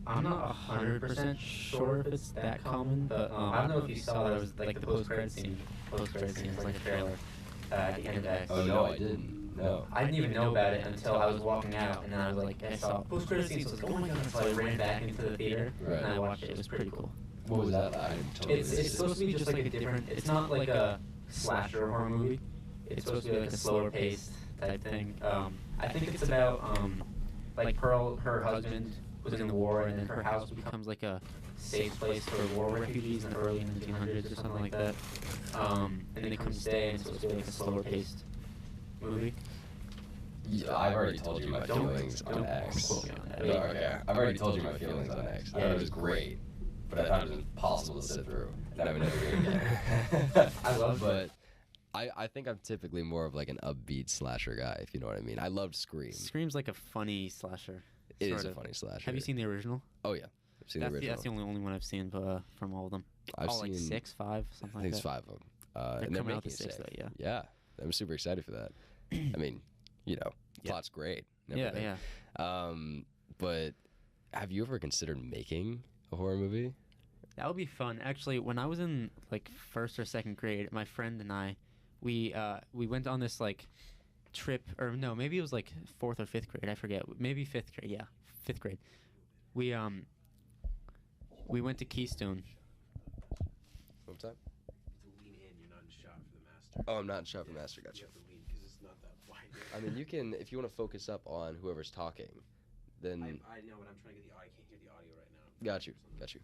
I'm not 100% sure if it's that common, but I don't know if you saw that it was like the post-credit scene. Post-credit scene is like a trailer at the end of X. Oh no, I didn't. No. I didn't even know about it until I was walking out, and then I was like, I saw post-credit scene, so I was like, oh my god! So I ran back into the theater, Right. and I watched it. It was pretty cool. What was that? I totally It's supposed to be just like a different. It's not like a slasher horror movie. It's supposed to be like a slower paced type thing. I think it's about like Pearl, her husband was in the war, and then her house becomes like a safe place for war refugees in the early 1900s or something like that. And then they come to stay, and it's supposed to be like a slower paced movie. Yeah, I've already told you my feelings on X. Quote me on that. No, okay. I've already told you my feelings on X. I thought it was great, but I thought it was impossible to sit through, and I would never do it again. I love But I think I'm typically more of like an upbeat slasher guy, if you know what I mean. I loved Scream. Scream's like a funny slasher. It is sort a of. funny slasher. Have you seen the original? Oh yeah, I've seen the original. That's the only one I've seen from all of them. I've all like seen 6, 5, something I like think it's that. 5 of them. They're And they're coming out making the it 6th, safe. though, Yeah, I'm super excited for that. I mean, you know, Yeah. plot's great. and Yeah, everything. yeah. But have you ever considered making a horror movie? That would be fun. Actually, when I was in like 1st or 2nd grade, my friend and I, we went on this like trip, or no, maybe it was like 4th or 5th grade. I forget. Maybe 5th grade. Yeah, 5th grade. We went to Keystone. What's that? To lean in, you're not in shot for the master. Oh, I'm not in shot for master. Gotcha. You have to lean because it's not that wide. I mean, you can, if you want to focus up on whoever's talking, then. I know, but I'm trying to get the audio. I can't hear the audio right now. Got you. Got you.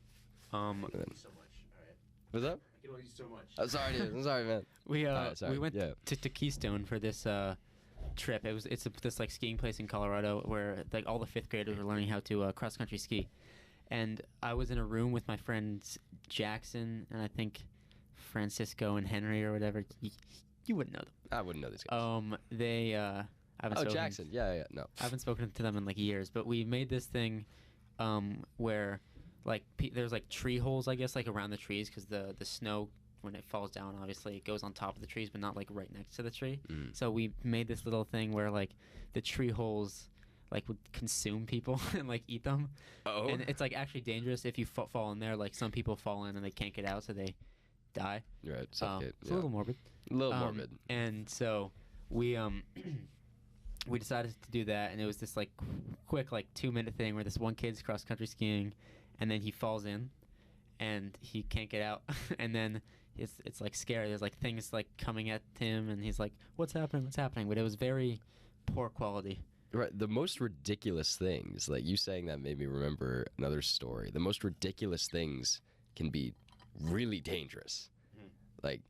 I can only do so much. All right. What's up? I can only do so much. I'm sorry, dude. I'm sorry, man. We Alright, sorry. we went Yeah. to Keystone for this trip. It's this like skiing place in Colorado where like all the 5th graders were learning how to cross country ski, and I was in a room with my friends Jackson and I think Francisco and Henry or whatever. You wouldn't know them. I wouldn't know these guys. They I haven't Oh, spoken- Jackson. Yeah. No. I haven't spoken to them in like years, but we made this thing where like there's like tree holes, I guess, like around the trees because the snow when it falls down, obviously it goes on top of the trees, but not like right next to the tree. Mm. So we made this little thing where like the tree holes like would consume people and like eat them. Oh. And it's like actually dangerous if you fall in there. Like some people fall in and they can't get out, so they die. Right. Suffocate. It's a little morbid. A little morbid. And so we we decided to do that, and it was this like quick like 2-minute thing where this one kid's cross country skiing, and then he falls in, and he can't get out, and then it's like scary. There's like things like coming at him, and he's like, "What's happening? What's happening?" But it was very poor quality. Right. The most ridiculous things, like you saying that made me remember another story. The most ridiculous things can be really dangerous. Like,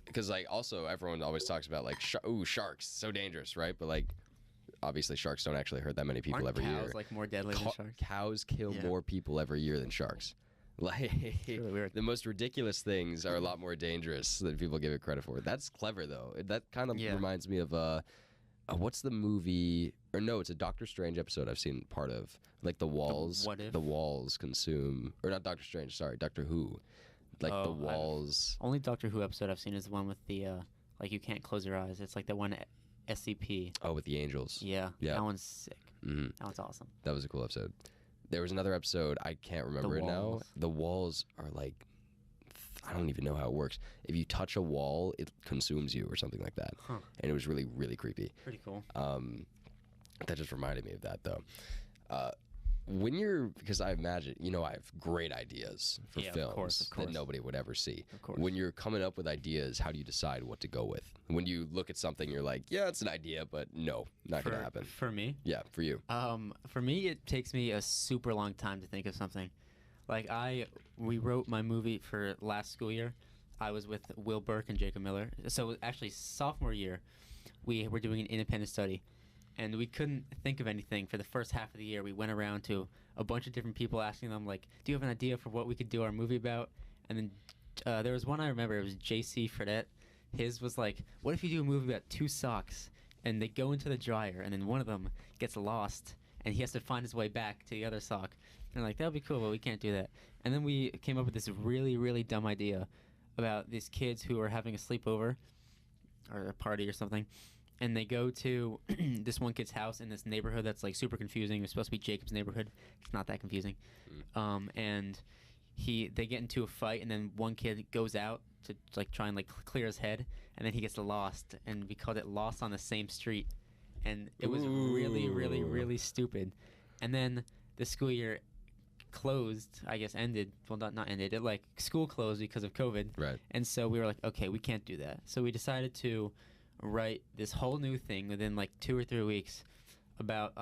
because like also everyone always talks about like, sharks, so dangerous, right? But like, obviously sharks don't actually hurt that many people Aren't every cows year. like more deadly than sharks? Cows kill Yeah. more people every year than sharks. Like, really weird. the most ridiculous things are a lot more dangerous than people give it credit for. That's clever though. That kind of Yeah. reminds me of what's the movie? Or no, it's a Doctor Strange episode I've seen part of. Like the walls, What If? the walls consume, or not Doctor Strange. Sorry, Doctor Who. Like the Oh, walls. Only Doctor Who episode I've seen is the one with the like you can't close your eyes. It's like the one SCP. Oh, with the angels. Yeah, Yeah. that one's sick. Hmm. That one's awesome. That was a cool episode. There was another episode, I can't remember it now. walls. The walls are like, I don't even know how it works. If you touch a wall, it consumes you or something like that. Huh. And it was really, really creepy. Pretty cool. That just reminded me of that though. Because I imagine, I have great ideas for Yeah, of films course. that nobody would ever see. Of course. When you're coming up with ideas, how do you decide what to go with? When you look at something, you're like, yeah, it's an idea, but no, not going to happen. For me, Yeah, for you. for me, it takes me a super long time to think of something. Like we wrote my movie for last school year. I was with Will Burke and Jacob Miller. So actually, sophomore year, we were doing an independent study, and we couldn't think of anything for the first half of the year. We went around to a bunch of different people, asking them like, "Do you have an idea for what we could do our movie about?" And then there was one I remember. It was J.C. Fredette. His was like, "What if you do a movie about 2 socks and they go into the dryer, and then one of them gets lost, and he has to find his way back to the other sock?" And like, that would be cool, but we can't do that. And then we came up with this really, really dumb idea about these kids who were having a sleepover or a party or something, and they go to this one kid's house in this neighborhood that's like super confusing. It's supposed to be Jacob's neighborhood. It's not that confusing. And they get into a fight, and then one kid goes out to like try and like clear his head, and then he gets lost, and we called it Lost on the Same Street, and it was really, really, really stupid. And then the school year closed, I guess ended. Well, not ended. It like school closed because of COVID. Right. And so we were like, okay, we can't do that. So we decided to write this whole new thing within like 2 or 3 weeks about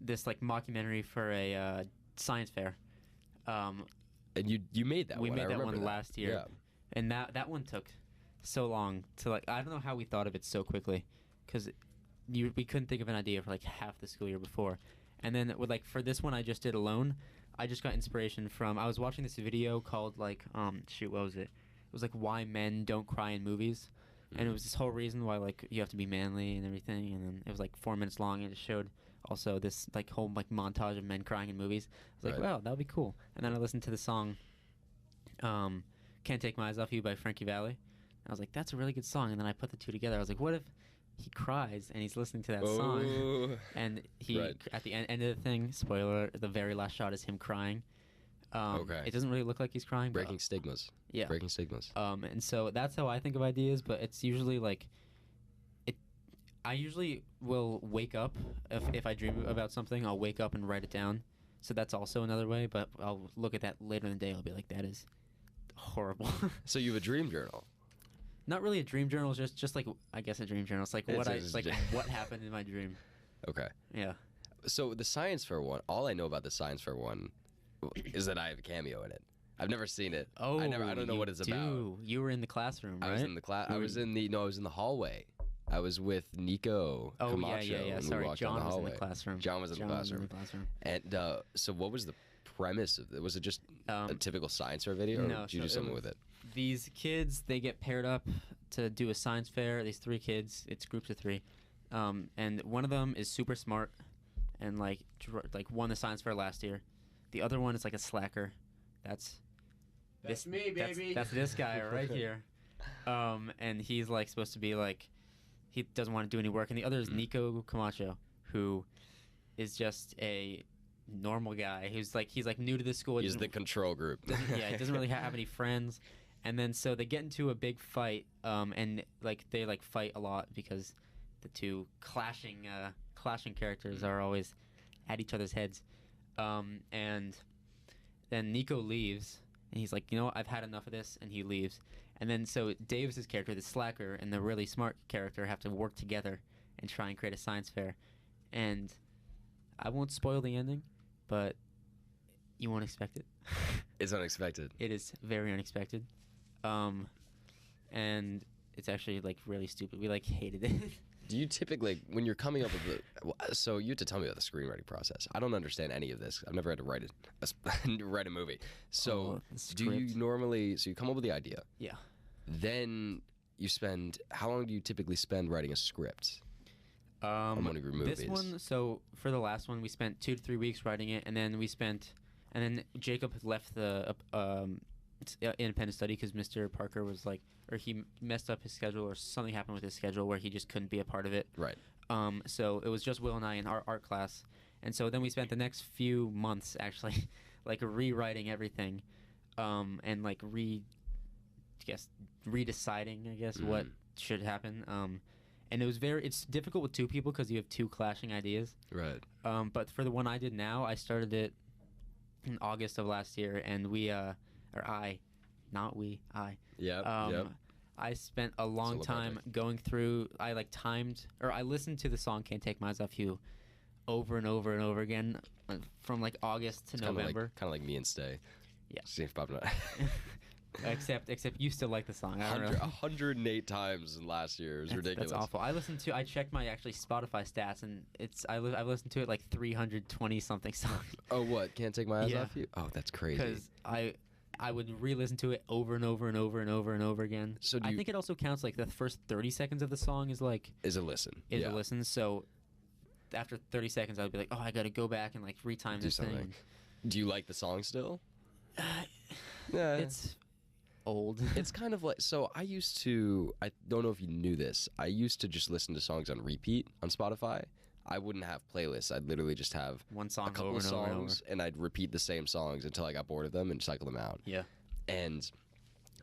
this like mockumentary for a science fair. And you made that we one. made I that remember one last year. Yeah. And that one took so long to like, I don't know how we thought of it so quickly, because we couldn't think of an idea for like half the school year before. And then with like for this one I just did alone, I just got inspiration from, I was watching this video called like shoot, what was it? It was like Why Men Don't Cry in Movies. And it was this whole reason why like you have to be manly and everything, and then it was like 4 minutes long, and it showed also this like whole like montage of men crying in movies. I was like, wow, that would be cool. And then I listened to the song Can't Take My Eyes Off You by Frankie Valli. I was like, that's a really good song. And then I put the two together. I was like, what if he cries and he's listening to that song, and he at the end of the thing, spoiler, the very last shot is him crying. It doesn't really look like he's crying. Breaking stigmas. Yeah. Breaking stigmas. And so that's how I think of ideas, but it's usually like I usually will wake up if I dream about something, I'll wake up and write it down. So that's also another way, but I'll look at that later in the day. I'll be like, that is horrible. So you have a dream journal? Not really a dream journal, just like, I guess a dream journal. It's like what happened in my dream. Okay. Yeah. So the science fair one, all I know about the science fair one is that I have a cameo in it. I've never seen it. Oh, I don't know what it's about. You were in the classroom, right? I was in the class. I was in the hallway. I was with Nico Camacho. Yeah. And Sorry, we walked John down the was in hallway. the classroom. John was in the classroom. And so what was the premise of it? Was it just a typical science fair video, or did you do something with it? These kids, they get paired up to do a science fair. These 3 kids, it's groups of 3. And one of them is super smart and like won the science fair last year. The other one is like a slacker. That's me, baby. That's this guy right here. And he's like supposed to be like, he doesn't want to do any work. And the other is Nico Camacho, who is just a normal guy he's like new to the school. He's the control group. He doesn't really have any friends. And then so they get into a big fight, and like they like fight a lot because the two clashing characters are always at each other's heads. And then Nico leaves, and he's like, you know what, I've had enough of this, and he leaves. And then so Davis's character, the slacker, and the really smart character have to work together and try and create a science fair. And I won't spoil the ending, but you won't expect it. It's unexpected. It is very unexpected. And it's actually like really stupid. We like hated it. Do you typically, when you're coming up with so you have to tell me about the screenwriting process. I don't understand any of this. I've never had to write a movie. So do you normally, so you come up with the idea. Yeah. Then you spend, how long do you typically spend writing a script? On one of your movies? This one, so for the last one, we spent 2 to 3 weeks writing it, and then Jacob left the independent study because Mr. Parker was like, or he messed up his schedule, or something happened with his schedule where he just couldn't be a part of it. Right. So it was just Will and I in our art class, and so then we spent the next few months actually like rewriting everything, and like redeciding, I guess, what should happen. And it's difficult with 2 people because you have 2 clashing ideas. Right. But for the one I did now, I started it in August of last year, and I. Yep. I spent a long time going through. I listened to the song "Can't Take My Eyes Off You" over and over and over again from like August to November. Kind of like Me and Stay. Yeah. Seems popular. Except you still like the song. 108 times in last year. It was ridiculous. That's awful. I checked my Spotify stats, and I've listened to it like 320 something songs. Oh, what? Can't Take My Eyes Off You? Oh, that's crazy. Because I would re-listen to it over and over and over and over and over again. So I think it also counts like the first 30 seconds of the song is a listen. A listen. So after 30 seconds, I would be like, oh, I got to go back and like retime this thing. Do you like the song still? It's old. It's kind of like, so I don't know if you knew this. I used to just listen to songs on repeat on Spotify. I wouldn't have playlists. I'd literally just have One song a couple over of and over and over. songs, and I'd repeat the same songs until I got bored of them and cycle them out. Yeah. And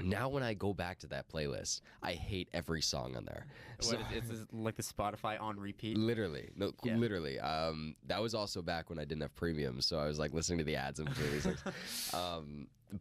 now when I go back to that playlist, I hate every song on there. So, It's like the Spotify on repeat. literally, no, Yeah. literally. That was also back when I didn't have premium, so I was like listening to the ads in between these things.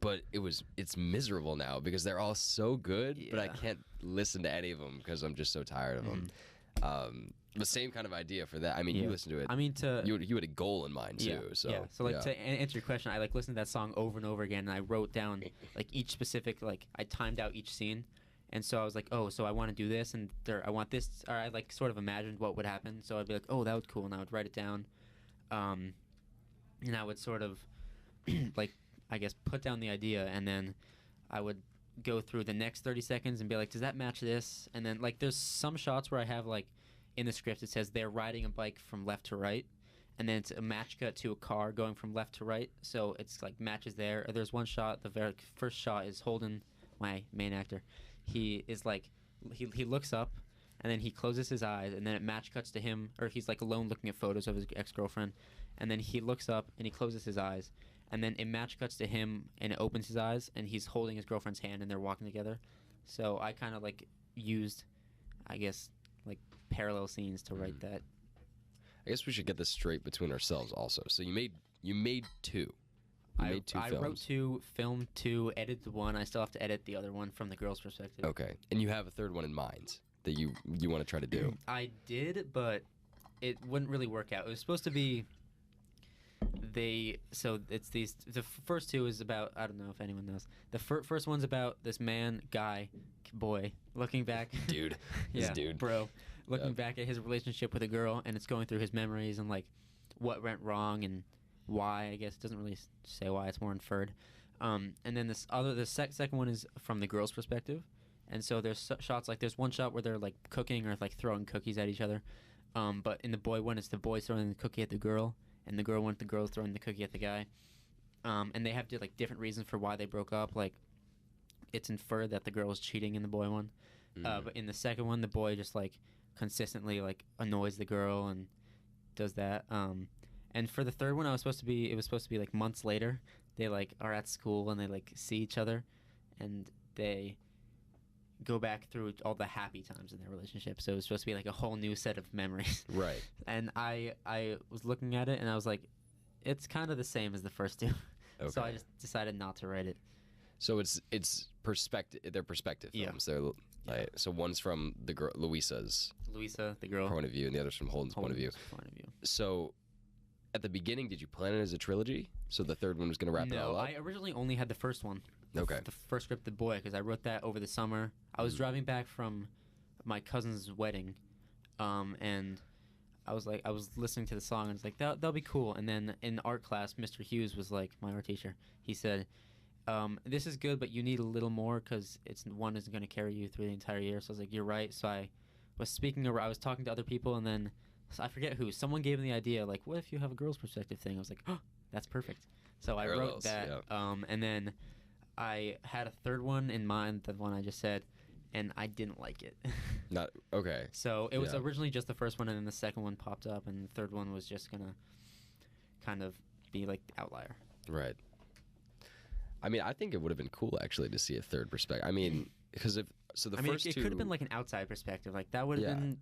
But it's miserable now because they're all so good, but I Yeah. can't listen to any of them because I'm just so tired of them. The same kind of idea for that. I mean, you listen to it. I mean, You had a goal in mind too. So yeah. So like to answer your question, I like listened to that song over and over again, and I wrote down like each specific, like I timed out each scene, and so I was like, oh, so I want to do this, and I want this, or I like sort of imagined what would happen. So I'd be like, oh, that was cool, and I would write it down, and I would sort of like I guess put down the idea, and then I would go through the next 30 seconds and be like, does that match this? And then like there's some shots where I have like in the script it says they're riding a bike from left to right, and then it's a match cut to a car going from left to right, so it's like matches there. Or there's one shot, the very first shot is Holden, my main actor. He is like he looks up and then he closes his eyes, and then it match cuts to him, or he's like alone looking at photos of his ex-girlfriend, and then he looks up and he closes his eyes, and then it match cuts to him and it opens his eyes and he's holding his girlfriend's hand and they're walking together. So I kind of like used, I guess, like parallel scenes to write that. I guess we should get this straight between ourselves also. So you made two. You made two I films. wrote two, filmed two, edited one. I still have to edit the other one from the girl's perspective. Okay, and you have a third one in mind that you want to try to do. I did, but it wouldn't really work out. It was supposed to be so it's these. The first two is about, I don't know if anyone knows. The first one's about this boy looking back. Dude, yeah, this dude, bro, looking back at his relationship with a girl, and it's going through his memories and like what went wrong and why. I guess it doesn't really say why. It's more inferred. And then the second one is from the girl's perspective, and so there's shots like there's one shot where they're like cooking or like throwing cookies at each other. But in the boy one, it's the boy throwing the cookie at the girl, and the girl one, the girl throwing the cookie at the guy. And they have like different reasons for why they broke up. Like it's inferred that the girl was cheating in the boy one. But in the second one, the boy just like consistently like annoys the girl and does that. And for the third one, it was supposed to be like months later. They like are at school and they like see each other, and they go back through all the happy times in their relationship. So it was supposed to be like a whole new set of memories. Right. And I was looking at it and I was like, it's kind of the same as the first two. Okay. So I just decided not to write it. So it's perspective. They're perspective Yeah. films. They're like, so one's from the girl Louisa's Louisa, the girl. point of view, and the other's from Holden's point of view. So at the beginning, did you plan it as a trilogy? So the third one was going to wrap it all No, up? I originally only had the first one. Okay. The first script, The Boy, because I wrote that over the summer. I was driving back from my cousin's wedding, and I was listening to the song, and it's like, that'll be cool. And then in art class, Mr. Hughes was like, my art teacher, he said, this is good, but you need a little more because one isn't going to carry you through the entire year. So I was like, you're right. So I was talking to other people, and then I forget who. Someone gave me the idea, like, what if you have a girl's perspective thing? I was like, oh, that's perfect. So I wrote that, and then I had a third one in mind, the one I just said, and I didn't like it. Not okay. So it was originally just the first one, and then the second one popped up, and the third one was just gonna kind of be like the outlier. Right. I mean, I think it would have been cool actually to see a third perspective. I mean, because first it two could have been like an outside perspective, like that would have been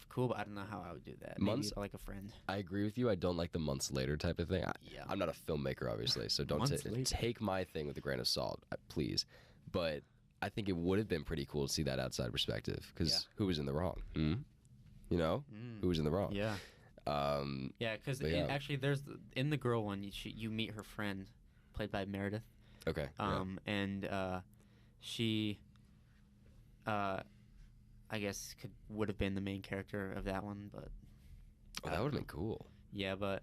cool, but I don't know how I would do that. Maybe like a friend. I agree with you. I don't like the months later type of thing. Yeah. I'm not a filmmaker, obviously, so don't take my thing with a grain of salt, please. But I think it would have been pretty cool to see that outside perspective, because who was in the wrong? You know, who was in the wrong? Yeah. Yeah, because actually, there's in the girl one, you meet her friend, played by Meredith. Okay. And she, I guess would have been the main character of that one, but that would have been cool. Yeah, but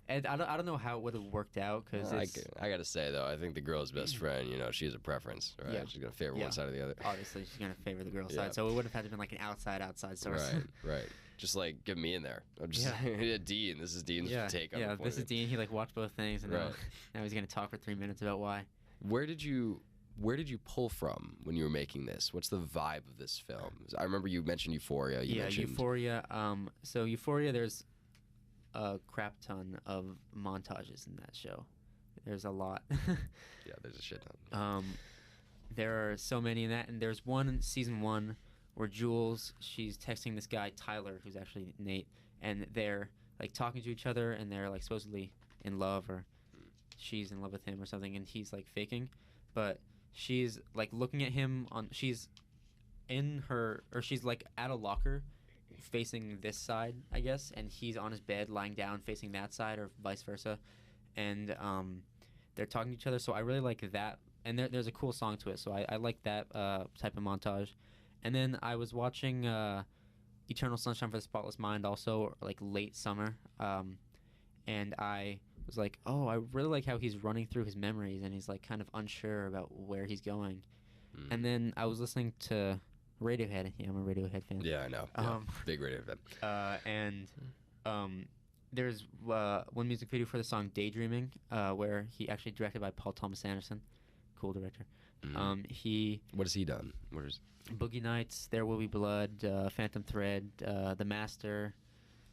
and I don't know how it would have worked out because I gotta say though, I think the girl's best friend, you know, she has a preference, right? Yeah. She's gonna favor one side or the other. Obviously, she's gonna favor the girl's side, so it would have had to been like an outside source. Right. Just like get me in there. I'm just Dean. This is Dean's take on the point this is Dean. He like watched both things, and now he's gonna talk for 3 minutes about why. Where did you where did you pull from when you were making this? What's the vibe of this film? I remember you mentioned Euphoria. You mentioned... Euphoria. So Euphoria, there's a crap ton of montages in that show. There's a lot. Yeah, there's a shit ton. There are so many in that, and there's one in season 1 where Jules, she's texting this guy Tyler, who's actually Nate, and they're like talking to each other, and they're like supposedly in love, or she's in love with him or something, and he's like faking, but she's like looking at him on. She's in her, or she's like at a locker, facing this side, I guess, and he's on his bed lying down facing that side, or vice versa, and they're talking to each other. So I really like that, and there's a cool song to it. So I like that type of montage. And then I was watching Eternal Sunshine for the Spotless Mind also, like late summer, and I was like, oh, I really like how he's running through his memories, and he's like kind of unsure about where he's going. And then I was listening to Radiohead. Yeah, I'm a Radiohead fan. Yeah, I know. Yeah, big Radiohead fan. And there's one music video for the song Daydreaming, where he actually directed by Paul Thomas Anderson. Cool director. What has he done? What is... Boogie Nights, There Will Be Blood, Phantom Thread, The Master.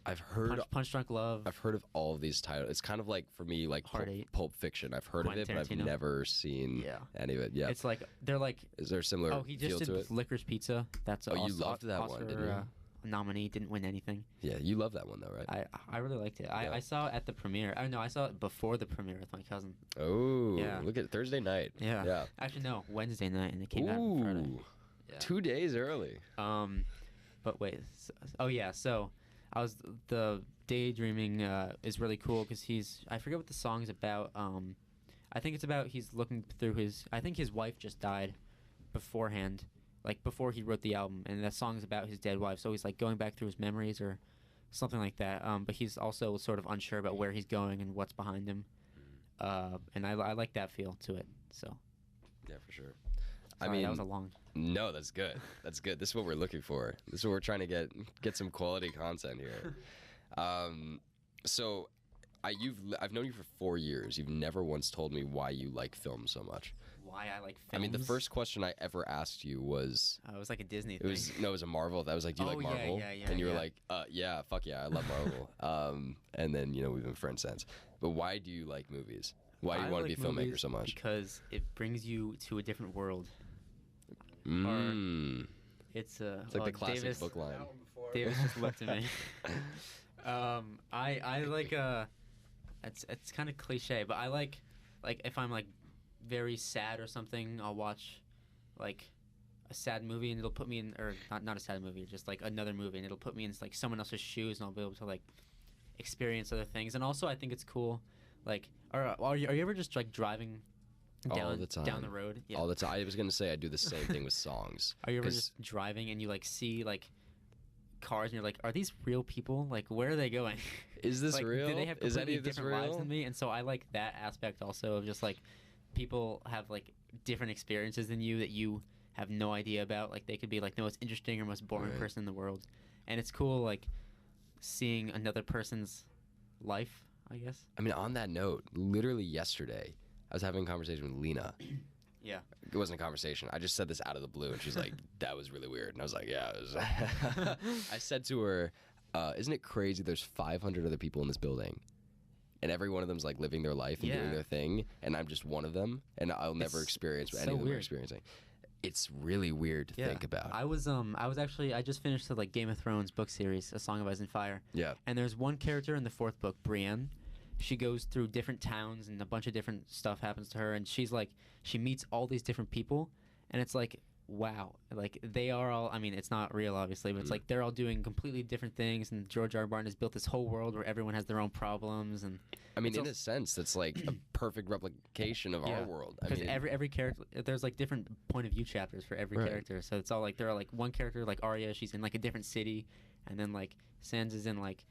I've heard Punch Drunk Love. I've heard of all of these titles. It's kind of like, for me, like Pulp Fiction. I've heard Quentin of it, but I've Tarantino. Never seen any of it. Yeah, it's like they're like. Is there a similar he just feel did to it? Licorice Pizza. That's you loved that Oscar, one, didn't you? Nominee, didn't win anything. Yeah, you love that one though, right? I really liked it. I saw it at the premiere. I saw it before the premiere with my cousin. Oh, yeah. Look at Thursday night. Yeah. Actually, no, Wednesday night, and it came out on Friday. Yeah. 2 days early. But wait. So I was the Daydreaming is really cool because I forget what the song's about. I think it's about he's looking through I think his wife just died beforehand, like before he wrote the album, and that song's about his dead wife. So he's like going back through his memories or something like that. But he's also sort of unsure about where he's going and what's behind him. And I like that feel to it. So. Yeah, for sure. Sorry, I mean, that was a long. No, that's good. That's good. This is what we're looking for. This is what we're trying to get some quality content here. So, I've known you for 4 years. You've never once told me why you like film so much. Why I like films? I mean, the first question I ever asked you was... it was like a Disney thing. It was a Marvel. That was like, do you like Marvel? Yeah. And you were like, yeah, fuck yeah, I love Marvel. And then, we've been friends since. But why do you like movies? Why do you want to be a filmmaker so much? Because it brings you to a different world. It's like the classic Davis, book line. Davis just looked at me. I like it's kind of cliche, but I like if I'm like very sad or something, I'll watch like a sad movie and it'll put me in, or not a sad movie, just like another movie, and it'll put me in like someone else's shoes, and I'll be able to like experience other things. And also I think it's cool, like are you ever just like driving all the time down the road? All the time. I was gonna say I do the same thing with songs. Are you ever just driving and you like see like cars and you're like, are these real people? Like, where are they going? Is this like, real? Do they have Is any completely of this different lives real? than me? And so I like that aspect also of just like people have like different experiences than you that you have no idea about. Like they could be like the most interesting or most boring person in the world, and it's cool like seeing another person's life, I guess. I mean, on that note, literally yesterday I was having a conversation with Lena. Yeah. It wasn't a conversation. I just said this out of the blue, and she's like, that was really weird. And I was like, yeah. It was. I said to her, isn't it crazy there's 500 other people in this building, and every one of them's like living their life and doing their thing, and I'm just one of them, and I'll never experience what any of them are experiencing. It's really weird to think about. I just finished the like Game of Thrones book series, A Song of Ice and Fire. Yeah. And there's one character in the 4th book, Brienne. She goes through different towns and a bunch of different stuff happens to her, and she meets all these different people, and it's like, wow, like they are all, I mean, it's not real obviously, but it's like they're all doing completely different things, and George R. R. Martin has built this whole world where everyone has their own problems, and I mean, in a sense, that's like a perfect replication of our world. Because every character, there's like different point of view chapters for every character, so it's all like there are like one character like Arya, she's in like a different city, and then like Sansa's in like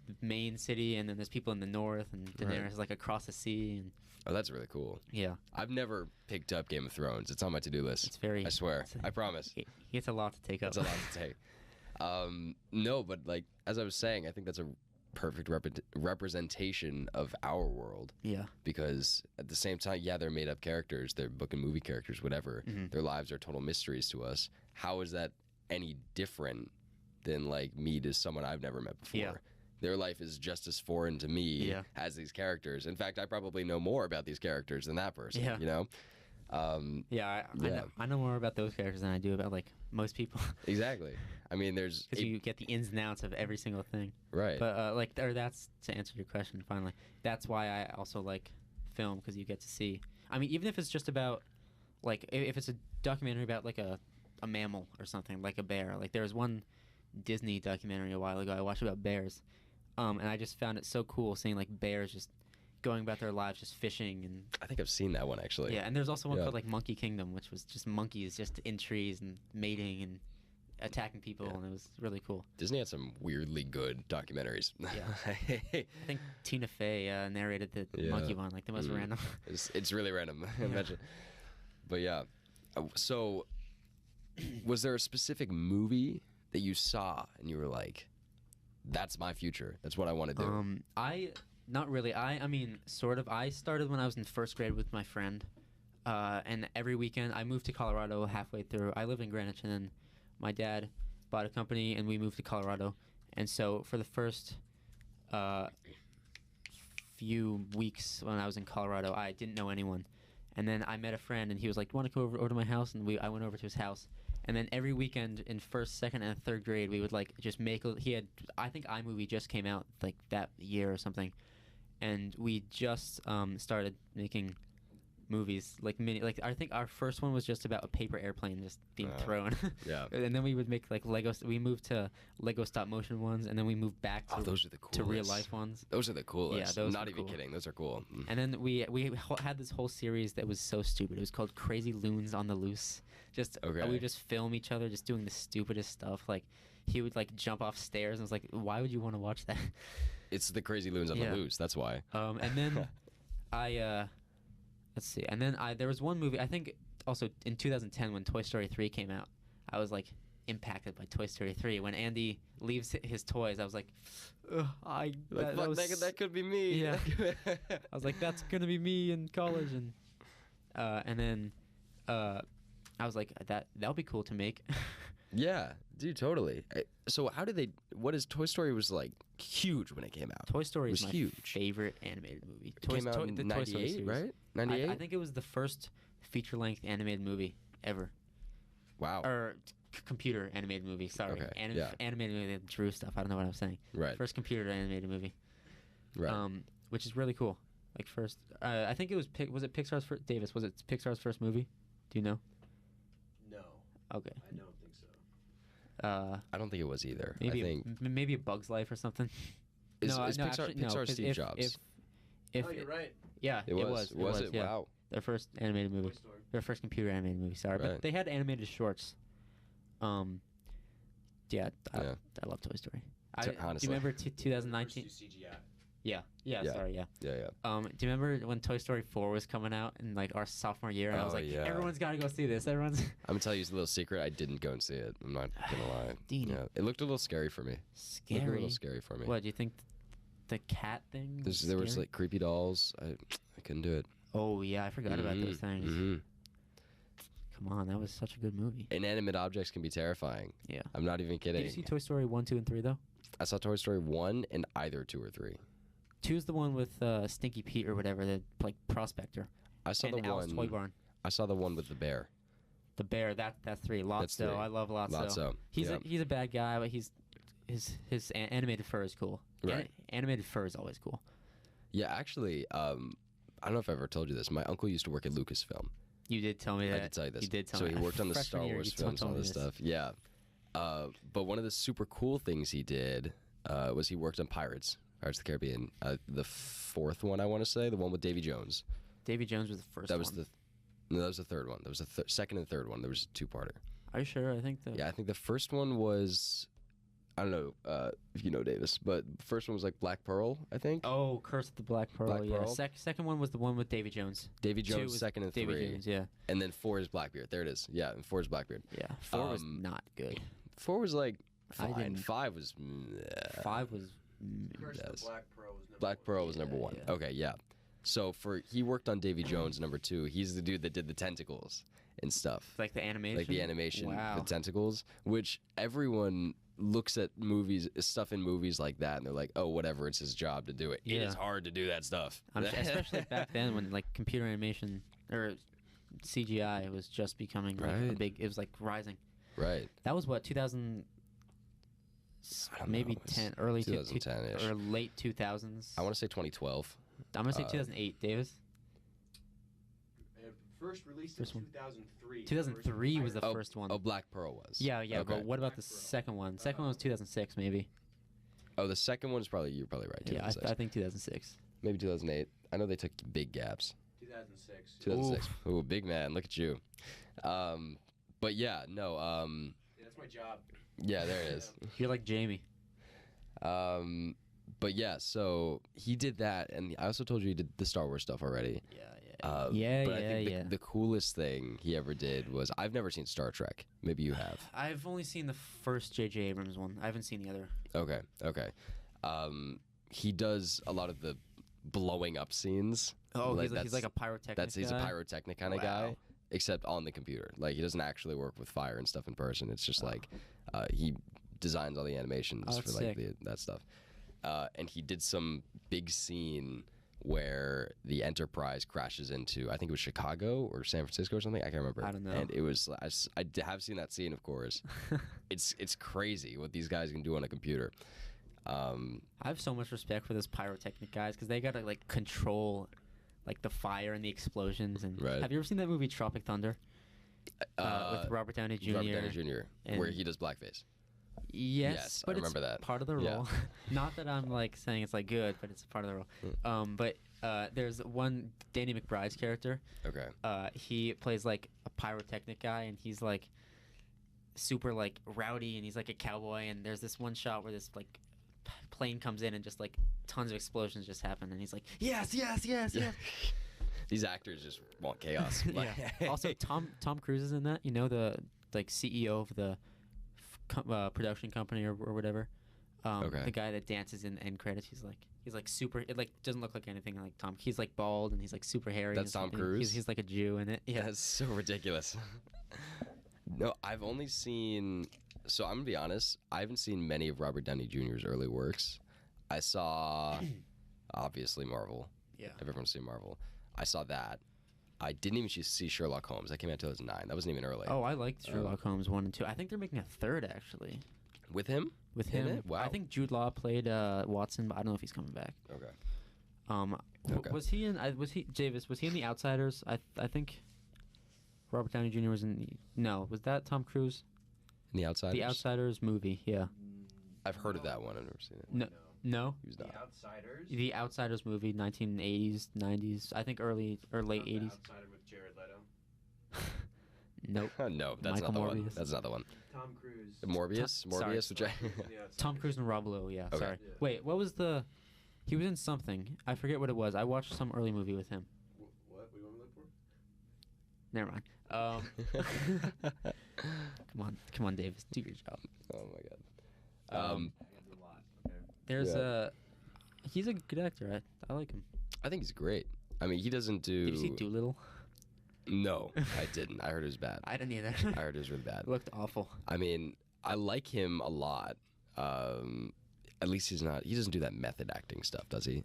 the main city, and then there's people in the north, and Daenerys is like across the sea. And oh, that's really cool. Yeah. I've never picked up Game of Thrones. It's on my to-do list. It's very... I swear. I promise. It's a lot to take up. It's a lot to take. No, but like, as I was saying, I think that's a perfect representation of our world. Yeah. Because at the same time, yeah, they're made up characters, they're book and movie characters, whatever. Their lives are total mysteries to us. How is that any different than like me to someone I've never met before? Yeah. Their life is just as foreign to me as these characters. In fact, I probably know more about these characters than that person. Yeah. You know? I know more about those characters than I do about like most people. Exactly. I mean, there's because you get the ins and outs of every single thing. Right. But that's to answer your question. Finally, that's why I also like film, because you get to see. I mean, even if it's just about like if it's a documentary about like a mammal or something, like a bear. Like there was one Disney documentary a while ago I watched about bears, and I just found it so cool seeing like bears just going about their lives, just fishing. And I think I've seen that one actually. Yeah, and there's also one called like Monkey Kingdom, which was just monkeys just in trees and mating and attacking people, and it was really cool. Disney had some weirdly good documentaries. Yeah. I think Tina Fey narrated the monkey one, like the most random. It's really random. Imagine. But yeah, so was there a specific movie that you saw and you were like, that's my future, that's what I want to do? Not really. I mean, sort of. I started when I was in first grade with my friend, and every weekend I moved to Colorado halfway through. I lived in Greenwich, and then my dad bought a company, and we moved to Colorado. And so for the first few weeks when I was in Colorado, I didn't know anyone. And then I met a friend, and he was like, "Do you want to go over to my house?" And I went over to his house. And then every weekend in first, second, and third grade, we would like just make. I think iMovie just came out like that year or something, and we just started making movies like I think our first one was just about a paper airplane just being thrown. Yeah. And then we would make like Lego. We moved to Lego stop motion ones, and then we moved back to those are the coolest. To real life ones. Those are the coolest. Yeah, those not are even cool. kidding. Those are cool. And then we had this whole series that was so stupid. It was called Crazy Loons on the Loose. Just we would just film each other just doing the stupidest stuff. Like he would like jump off stairs, and I was like, why would you want to watch that? It's the Crazy Loons on the Loose. That's why. And then let's see. And then there was one movie, I think also in 2010 when Toy Story 3 came out. I was like impacted by Toy Story 3. When Andy leaves his toys, I was like, that could be me. Yeah. I was like, that's gonna be me in college. And then I was like, that'll be cool to make. Yeah, dude, totally. So what is Toy Story was like huge when it came out? Toy Story is my huge. favorite animated movie. It came out in 98, right? 98? I think it was the first feature-length animated movie ever. Wow. Or computer animated movie, sorry. Okay. Animated movie that drew stuff. I don't know what I'm saying. Right. First computer animated movie. Right. Which is really cool. Like first, I think it was it Pixar's first, Davis, was it Pixar's first movie? Do you know? No. Okay. I don't think so. I don't think it was either. Maybe A Bug's Life or something. Is Pixar Steve Jobs? You're right. Yeah, it was. Was it? Yeah. Wow. Their first animated movie. Toy Story. Their first computer animated movie. Sorry, Right. but they had animated shorts. I love Toy Story. Do Honestly. you remember 2019? First CGI. Yeah. Sorry. Yeah. Yeah. Do you remember when Toy Story 4 was coming out in like our sophomore year? And I was like, everyone's got to go see this. I'm gonna tell you a little secret. I didn't go and see it. I'm not gonna lie. Dean. Yeah, it looked a little scary for me. Scary. Looked a little scary for me. What do you think? The cat thing? There was like creepy dolls. I couldn't do it. Oh yeah, I forgot about those things. Mm-hmm. Come on, that was such a good movie. Inanimate objects can be terrifying. Yeah. I'm not even kidding. Did you see Toy Story 1, 2, and 3 though? I saw Toy Story 1 and either 2 or 3. 2's the one with Stinky Pete or whatever, the like prospector. I saw and the Alice one. Toy Barn. I saw the one with the bear. The bear. That's 3. Lotso. That's 3. I love Lotso. Lotso. He's a bad guy, but his animated fur is cool. Right. Animated fur is always cool. Yeah, actually, I don't know if I ever told you this. My uncle used to work at Lucasfilm. You did tell me that. I did tell you this. You did tell me. So he worked on the Freshman Star year, Wars you films and told all me this stuff. Yeah. But one of the super cool things he did was he worked on Pirates of the Caribbean. The 4th one, I want to say, the one with Davy Jones. Davy Jones was the first that one. Was no, that was the 3rd one. There was a second and third one. There was a 2-parter. Are you sure? I think Yeah, I think the first one was, I don't know if you know Davis, but the first one was like Black Pearl, I think. Oh, Curse of the Black Pearl. Black yeah. Pearl. Second one was the one with Davy Jones. Davy Jones, was second and Davy 3. Jones, yeah. And then 4 is Blackbeard. There it is. Yeah, and 4 is Blackbeard. Yeah. 4 was not good. 4 was like I fine. didn't- 5 was. 5 was Curse of Yes. the Black Pearl was number Black one. Pearl was number one. yeah. Okay, yeah. So he worked on Davy Jones number 2. He's the dude that did the tentacles and stuff. Like the animation. Like the animation, Wow. the tentacles, which everyone looks at stuff in movies like that, and they're like, "Oh, whatever, it's his job to do it." It Yeah. is hard to do that stuff. Especially back then when like computer animation or CGI was just becoming like a Right. big. It was like rising. Right. That was what 2000. I don't Maybe know, it's 10, early 2010-ish. or late 2000s. I want to say 2012. I'm gonna say uh, 2008, Davis. First released First in one. 2003. 2003 was the Oh, first one. Oh, Black Pearl was. Yeah, yeah. Okay. But what about the Black Pearl. second one? Second one was 2006, maybe. Oh, the second one is you're probably right. Yeah, 2006. I think 2006. Maybe 2008. I know they took big gaps. 2006. 2006. Ooh, big man. Look at you. But yeah, no. Yeah, that's my job. Yeah, there it is. You're like Jamie. But yeah, so he did that, and I also told you he did the Star Wars stuff already. Yeah, But I think yeah. the coolest thing he ever did was, I've never seen Star Trek. Maybe you have. I've only seen the first J.J. Abrams one. I haven't seen the other. Okay. He does a lot of the blowing up scenes. Oh, Like, he's like a pyrotechnic He's a guy? pyrotechnic kind of Wow. guy, except on the computer. Like, he doesn't actually work with fire and stuff in person. It's just like he designs all the animations Oh, for that's like sick. that stuff. And he did some big scene where the Enterprise crashes into, I think it was Chicago or San Francisco or something. I can't remember. I don't know. And it was, have seen that scene, of course. It's crazy what these guys can do on a computer. I have so much respect for those pyrotechnic guys because they gotta like control like the fire and the explosions. And Right. have you ever seen that movie Tropic Thunder with Robert Downey Jr.? Robert Downey Jr., where and- he does blackface. Yes, I but remember it's that. part of the Yeah. role. Not that I'm like saying it's like good, but it's part of the role. But there's one Danny McBride's character. Okay. He plays like a pyrotechnic guy, and he's like super like rowdy, and he's like a cowboy. And there's this one shot where this like plane comes in, and just like tons of explosions just happen, and he's like, yes, yes, yes, yes. These actors just want chaos. Yeah. Also, Tom Cruise is in that. You know, the like CEO of the production company or whatever. Okay. The guy that dances in the end credits. He's like super. It like doesn't look like anything like Tom. He's like bald and he's like super hairy. That's and Tom Cruise? He's like a Jew in it. Yeah. That's so ridiculous. No, I've only seen. So I'm gonna be honest. I haven't seen many of Robert Downey Jr.'s early works. I saw, obviously, Marvel. Yeah. Everyone's seen Marvel. I saw that. I didn't even see Sherlock Holmes. That came out in 2009. That wasn't even early. Oh, I liked Sherlock Holmes 1 and 2. I think they're making a third actually With him? with In him. it? Wow. I think Jude Law played Watson, but I don't know if he's coming back. Okay. Okay. Was he in? Was he Javis? Was he in The Outsiders? I think Robert Downey Jr. was in. No, was that Tom Cruise? In The Outsiders? The Outsiders movie. Yeah. I've heard of that one. I've never seen it. No. No. He was The not. Outsiders. The Outsiders movie, 1980s, 90s. I think early or late The 80s. Outsider with Jared Leto. Nope. No, that's Michael not the one. Morbius. That's not the one. Tom Cruise. Morbius? sorry. Morbius? Which I... Tom Cruise and Rob Lowe. Yeah. Okay. Sorry. Yeah. Wait. What was the? He was in something. I forget what it was. I watched some early movie with him. What? We want to look for? Never mind. Come on, Davis. Do your job. Oh my god. A lot. Okay. There's Yeah. he's a good actor. I like him. I think he's great. I mean, he doesn't do. Did you see Doolittle? No, I didn't. I heard it was bad. I didn't either. I heard it was really bad. It looked awful. I mean, I like him a lot. At least he doesn't do that method acting stuff, does he?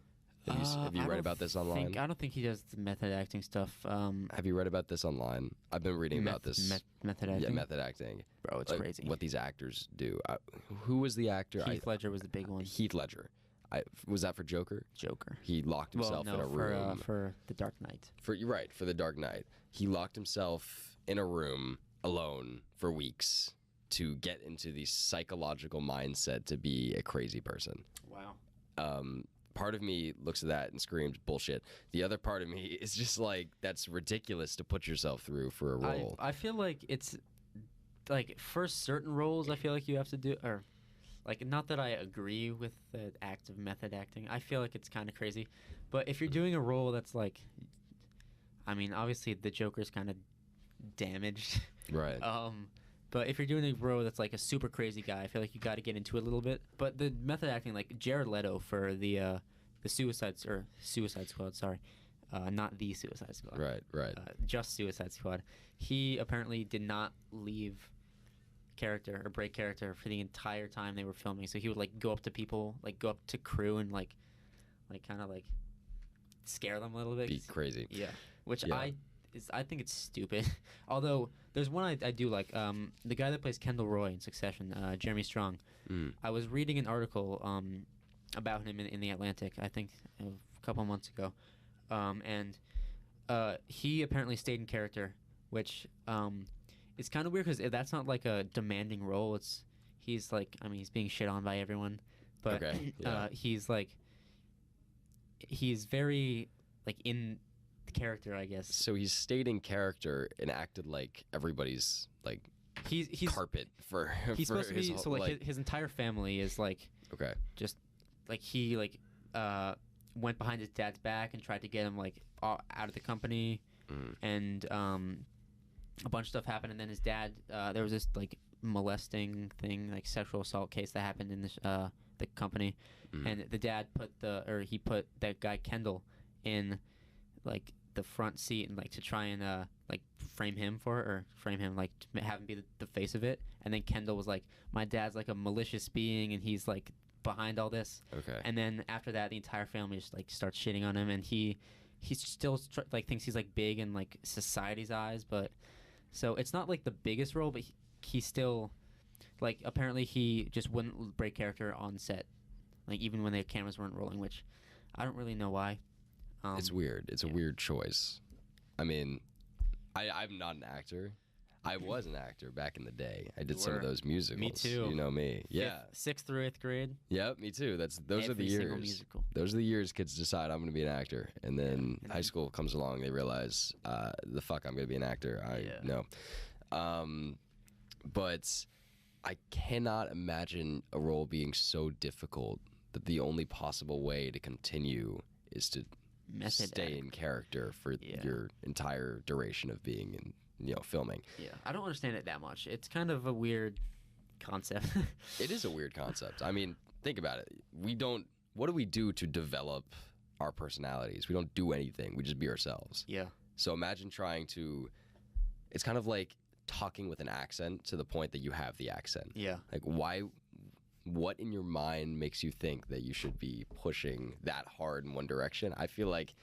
Have you I read don't about this online? I don't think he does the method acting stuff. Have you read about this online? I've been reading about this. Method acting. Yeah, method acting. Bro, it's Like, crazy. what these actors do. Who was the actor? Heath Ledger was the big one. Heath Ledger. Was that for Joker? Joker. He locked himself well, no, in a room. for The Dark Knight. You're right, for The Dark Knight. He locked himself in a room alone for weeks to get into the psychological mindset to be a crazy person. Wow. Part of me looks at that and screams bullshit. The other part of me is just like, that's ridiculous to put yourself through for a role. I feel like it's like for certain roles I feel like you have to do, or like, not that I agree with the act of method acting. I feel like it's kind of crazy. But if you're doing a role that's like, I mean, obviously the Joker's kind of damaged. Right. But if you're doing a role that's like a super crazy guy, I feel like you got to get into it a little bit. But the method acting, like Jared Leto for the Suicide Squad, sorry, not the Suicide Squad, Right. just Suicide Squad. He apparently did not leave character or break character for the entire time they were filming. So he would like go up to people, like go up to crew and like kind of like scare them a little bit. Be crazy. Yeah, which Yeah. I think it's stupid. Although there's one I do like. The guy that plays Kendall Roy in Succession, Jeremy Strong. Mm. I was reading an article about him in the Atlantic, I think a couple months ago, and he apparently stayed in character, which it's kind of weird because that's not like a demanding role. He's like, I mean, he's being shit on by everyone, but Okay, yeah. he's very like in character, I guess. So he stayed in character and acted like everybody's like He's carpet for. he's for supposed to be his whole, so like his entire family is like Okay. just like he like went behind his dad's back and tried to get him like out of the company, Mm. and a bunch of stuff happened, and then his dad there was this like molesting thing, like sexual assault case that happened in this the company, Mm. and the dad put that guy Kendall in like the front seat and like to try and like frame him like to have him be the face of it, and then Kendall was like, my dad's like a malicious being and he's like behind all this. Okay. And then after that the entire family just like starts shitting on him, and he still like thinks he's like big in like society's eyes, but so it's not like the biggest role, but he still like apparently he just wouldn't break character on set, like even when the cameras weren't rolling, which I don't really know why. It's weird. It's a yeah. weird choice. I mean, I'm not an actor. I was an actor back in the day. I did You some of were. those musicals. Me too. You know me. Yeah. 6th through 8th grade. Yep. Me too. Those are the Every single years. musical. Those are the years kids decide I'm going to be an actor, and then and high then- school comes along. They realize, the fuck, I'm going to be an actor. Yeah. No. But I cannot imagine a role being so difficult that the only possible way to continue is to Method stay act. in character for Yeah. your entire duration of being in, filming. Yeah, I don't understand it that much. It's kind of a weird concept. It is a weird concept. I mean, think about it. What do we do to develop our personalities? We don't do anything. We just be ourselves. Yeah. So imagine it's kind of like talking with an accent to the point that you have the accent. Yeah. Like what in your mind makes you think that you should be pushing that hard in one direction? I feel like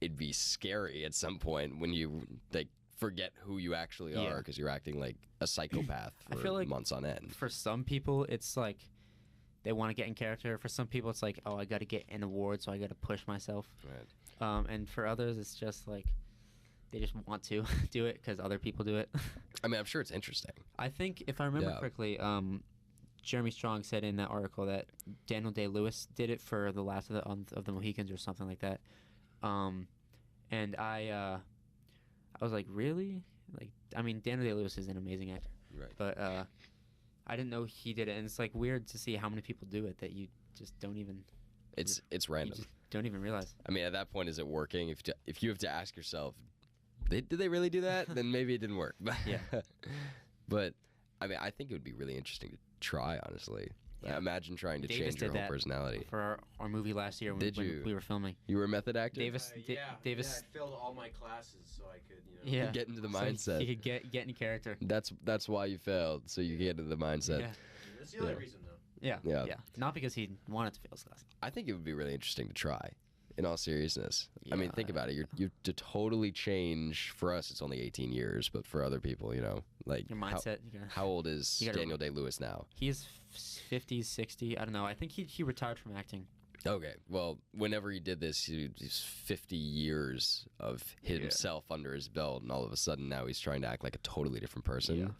it'd be scary at some point when you like forget who you actually Yeah. are because you're acting like a psychopath I for feel like months on end. For some people, it's like they want to get in character. For some people, it's like, oh, I got to get an award, so I got to push myself. Right. And for others, it's just like they just want to do it because other people do it. I mean, I'm sure it's interesting. I think if I remember Yeah. correctly, Jeremy Strong said in that article that Daniel Day-Lewis did it for the last of the Mohicans or something like that. And I was like, really? Like, I mean, Daniel Day-Lewis is an amazing actor, Right. but I didn't know he did it, and it's like weird to see how many people do it that you just don't even It's you random. just don't even realize. I mean, at that point, is it working? If you have to ask yourself, did they really do that? Then maybe it didn't work. Yeah. But I mean, I think it would be really interesting to try. Honestly, Yeah. Imagine trying to Davis change your did whole that personality. For our movie last year when, Did when you? we were filming. You were a method actor. Davis, Davis, I failed all my classes so I could, yeah, Get into the so mindset. he could get in character. That's why you failed, so you get into the mindset. Yeah. That's the only Yeah. reason, though. Yeah, Yeah. yeah. Not because he wanted to fail his class. I think it would be really interesting to try. In all seriousness, I mean, Yeah. think about it. You to totally change. For us, it's only 18 years, but for other people, like Your mindset. you're gonna- How old is You gotta- Daniel Day-Lewis now? He's 50s, 60. I don't know. I think he retired from acting. Okay, well, whenever he did this, he's 50 years of himself under his belt, and all of a sudden now he's trying to act like a totally different person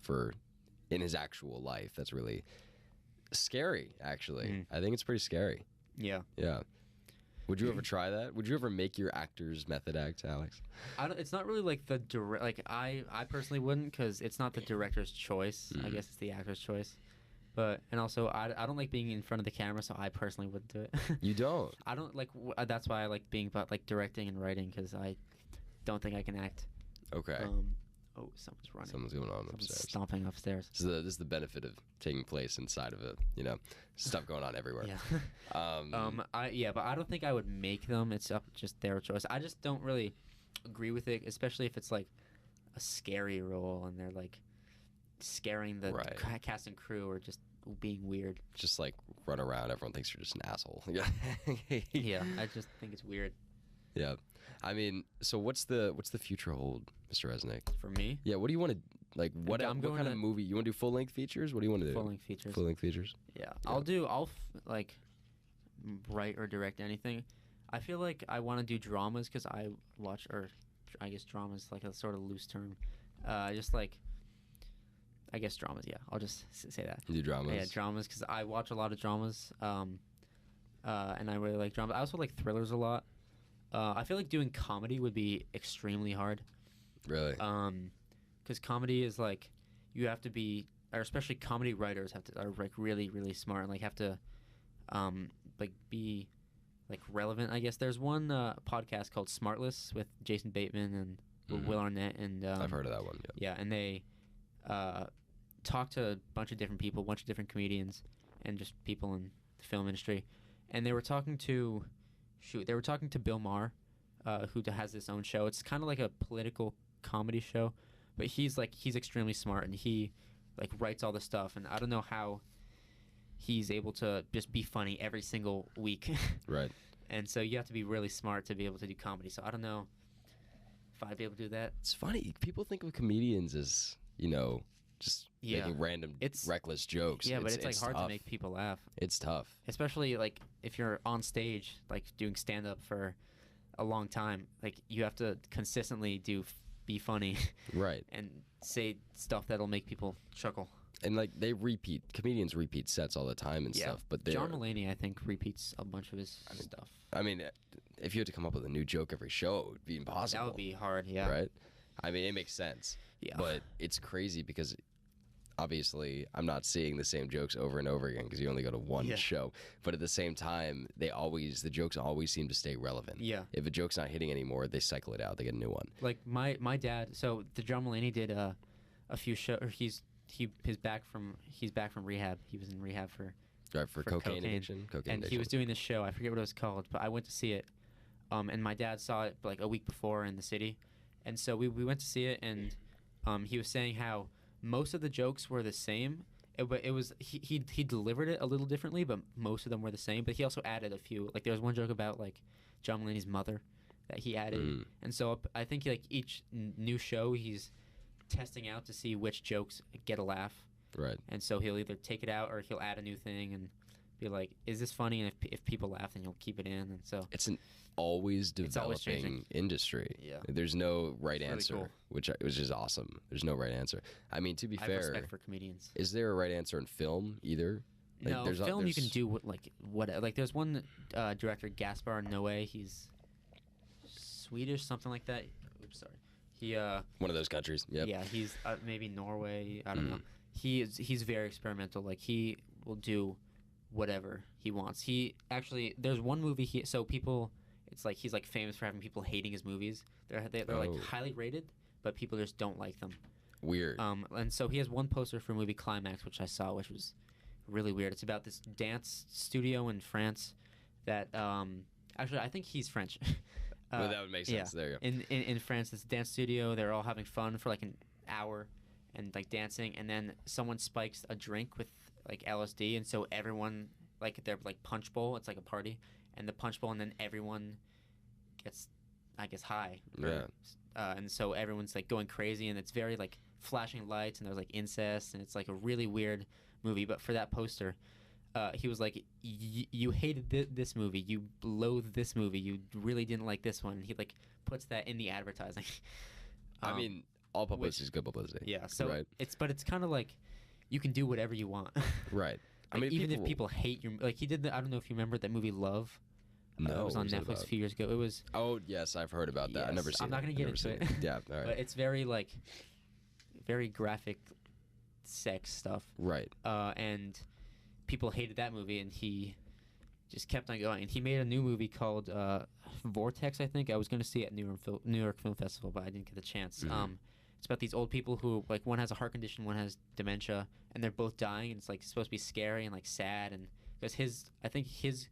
in his actual life. That's really scary, actually. Mhm. I think it's pretty scary. Yeah. Yeah. Would you ever try that? Would you ever make your actors method act, Alex? It's not really like the direct. Like I personally wouldn't, because it's not the director's choice. I Mhm. guess it's the actor's choice. And also I don't like being in front of the camera, so I personally wouldn't do it. You don't? I don't like. That's why I like being about like directing and writing, because I don't think I can act. Okay. Oh, someone's running. Someone's going on Someone's upstairs. stomping upstairs. This is the benefit of taking place inside of it. Stuff going on everywhere. Yeah. But I don't think I would make them. It's up just their choice. I just don't really agree with it, especially if it's like a scary role and they're like scaring the Right. cast and crew or just being weird. Just like run around, everyone thinks you're just an asshole. Yeah. Yeah, I just think it's weird. Yeah. I mean, so what's the future hold, Mr. Resnick? For me, Yeah, what do you want to what I'm going kind of to- movie? You want to do full-length features? What do you want to do? full-length features. Full-length features? Yeah, I'll write or direct anything. I feel like I want to do dramas because I watch, or I guess drama is like a sort of loose term. Just like, I guess dramas. Yeah, I'll just say that. You do dramas? Yeah, dramas because I watch a lot of dramas. And I really like drama. I also like thrillers a lot. I feel like doing comedy would be extremely hard. Really? Because comedy is like you have to be, or especially comedy writers are like really really smart and like have to, like be, like relevant. I guess there's one podcast called Smartless with Jason Bateman and Will Arnett and I've heard of that one. Yeah. yeah, and they talk to a bunch of different people, a bunch of different comedians, and just people in the film industry. And they were talking to Bill Maher, who has his own show. It's kind of like a political comedy show, but he's extremely smart and he like writes all the stuff. And I don't know how he's able to just be funny every single week. Right. And so you have to be really smart to be able to do comedy. So I don't know if I'd be able to do that. It's funny. People think of comedians as, just making random reckless jokes. Yeah, but it's like hard tough. to make people laugh. It's tough. Especially like if you're on stage, like doing stand up for a long time, like you have to consistently be funny. Right. And say stuff that'll make people chuckle. And like comedians repeat sets all the time and stuff. But John Mulaney, I think, repeats a bunch of his stuff. I mean, if you had to come up with a new joke every show, it would be impossible. That would be hard, yeah. Right? I mean, it makes sense. Yeah. But it's crazy because obviously I'm not seeing the same jokes over and over again because you only go to one show. But at the same time, the jokes always seem to stay relevant. Yeah. If a joke's not hitting anymore, they cycle it out. They get a new one. Like my dad, so the John Mulaney did a few shows. He's back from rehab. He was in rehab for cocaine addiction. And he was doing this show. I forget what it was called, but I went to see it. And my dad saw it like a week before in the city, and so we went to see it. And he was saying how most of the jokes were the same. But it was he delivered it a little differently, but most of them were the same. But he also added a few. Like there was one joke about like John Mulaney's mother that he added, and so I think like each new show he's testing out to see which jokes get a laugh. Right. And so he'll either take it out or he'll add a new thing and be like, "Is this funny?" And if people laugh, then he'll keep it in. And so it's an always It's always developing changing. industry. Yeah. There's no right It's really answer, cool. which is awesome. There's no right answer. I mean, to be I have fair, respect for comedians. is there a right answer in film either? Like, No, film you can do what there's one director, Gaspar Noé. He's Swedish, something like that. Oops, sorry. He one of those countries. Yep. yeah, he's maybe Norway. I don't know. He's very experimental. Like he will do whatever he wants. He actually there's one movie people. It's like he's like famous for having people hating his movies. They're like highly rated, but people just don't like them. Weird. And so he has one poster for movie Climax, which I saw, which was really weird. It's about this dance studio in France that actually I think he's French. Well, that would make sense. Yeah. There you go. In France, this dance studio, they're all having fun for like an hour and like dancing, and then someone spikes a drink with like LSD, and so everyone like they're like punch bowl. It's like a party, and the punch bowl, and then everyone gets, I guess, high. Yeah. And so everyone's like going crazy, and it's very like flashing lights, and there's like incest, and it's like a really weird movie. But for that poster, he was like, you hated this movie, you loathed this movie, you really didn't like this one. And he like puts that in the advertising. I mean, all publicity is good publicity. Yeah. So right? it's kind of like you can do whatever you want. Right. Like, I mean, even if people hate your like he did. I don't know if you remember that movie Love. No, it was on what was that Netflix about? a few years ago. It was. Oh yes, I've heard about that. Yes, I've never seen. I'm not gonna get into it. Yeah, all right. But it's very like, very graphic, sex stuff. Right. And people hated that movie, and he just kept on going. And he made a new movie called Vortex, I think. I was going to see it at New York Film Festival, but I didn't get the chance. Mm-hmm. It's about these old people who like one has a heart condition, one has dementia, and they're both dying. And it's like supposed to be scary and like sad, and because I think his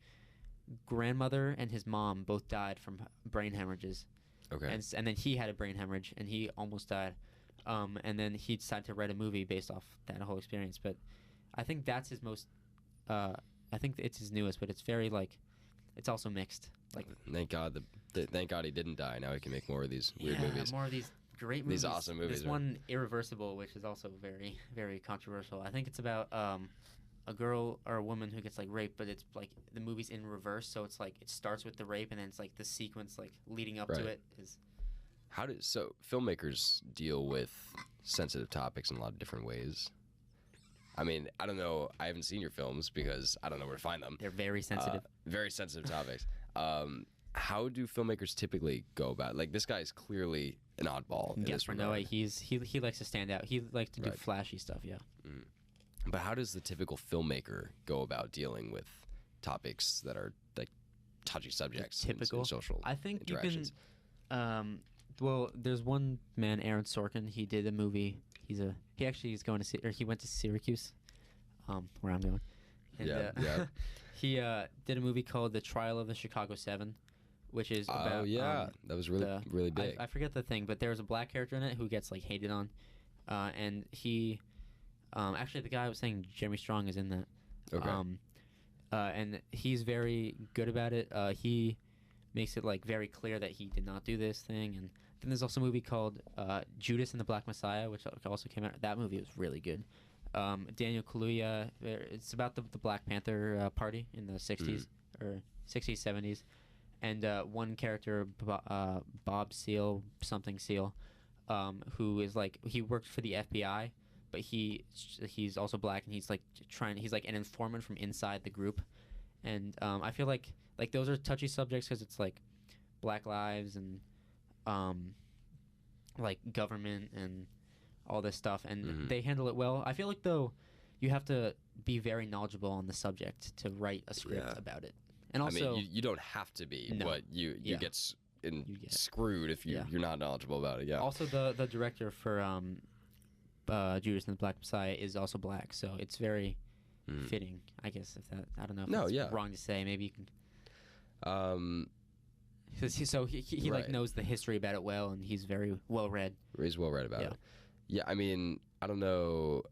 grandmother and his mom both died from brain hemorrhages. Okay. And then he had a brain hemorrhage and he almost died. And then he decided to write a movie based off that whole experience. But I think that's his most. I think it's his newest, but it's very like, it's also mixed. Like, thank God thank God he didn't die. Now he can make more of these weird movies. More of these great movies. These awesome movies. This one, Irreversible, which is also very, very controversial. I think it's about a girl or a woman who gets like raped, but it's like the movie's in reverse, so it's like it starts with the rape and then it's like the sequence like leading up to it is. So filmmakers deal with sensitive topics in a lot of different ways? I mean, I don't know. I haven't seen your films because I don't know where to find them. They're very sensitive. Very sensitive topics. How do filmmakers typically go about? Like, this guy is clearly an oddball. In this no way. He likes to stand out. He likes to do flashy stuff. Yeah. Mm. But how does the typical filmmaker go about dealing with topics that are like touchy subjects in social I think interactions? You can. Well, there's one man, Aaron Sorkin. He did a movie. He actually is going to he went to Syracuse, where I'm going. And, yeah. He did a movie called The Trial of the Chicago 7, which is about. Oh yeah, that was really big. I forget the thing, but there's a black character in it who gets like hated on, and he, actually the guy I was saying, Jeremy Strong, is in that. Okay. And he's very good about it. He makes it like very clear that he did not do this thing. And then there's also a movie called Judas and the Black Messiah, which also came out. That movie was really good. Daniel Kaluuya. It's about the Black Panther Party in the 60s or 60s, 70s. And one character, Bob Seal, who is like, he worked for the FBI, but he's also black, and he's like an informant from inside the group. And I feel like those are touchy subjects because it's like Black lives and like government and all this stuff, and they handle it well. I feel like though you have to be very knowledgeable on the subject to write a script about it. And also, I mean, you don't have to be, but you get screwed if you're not knowledgeable about it. Yeah. Also, the director for Judas and the Black Messiah is also black, so it's very fitting, I guess. If that, I don't know if that's wrong to say. Maybe you can. So he like knows the history about it well, and he's very well read. He's well read about it. Yeah, I mean, I don't know.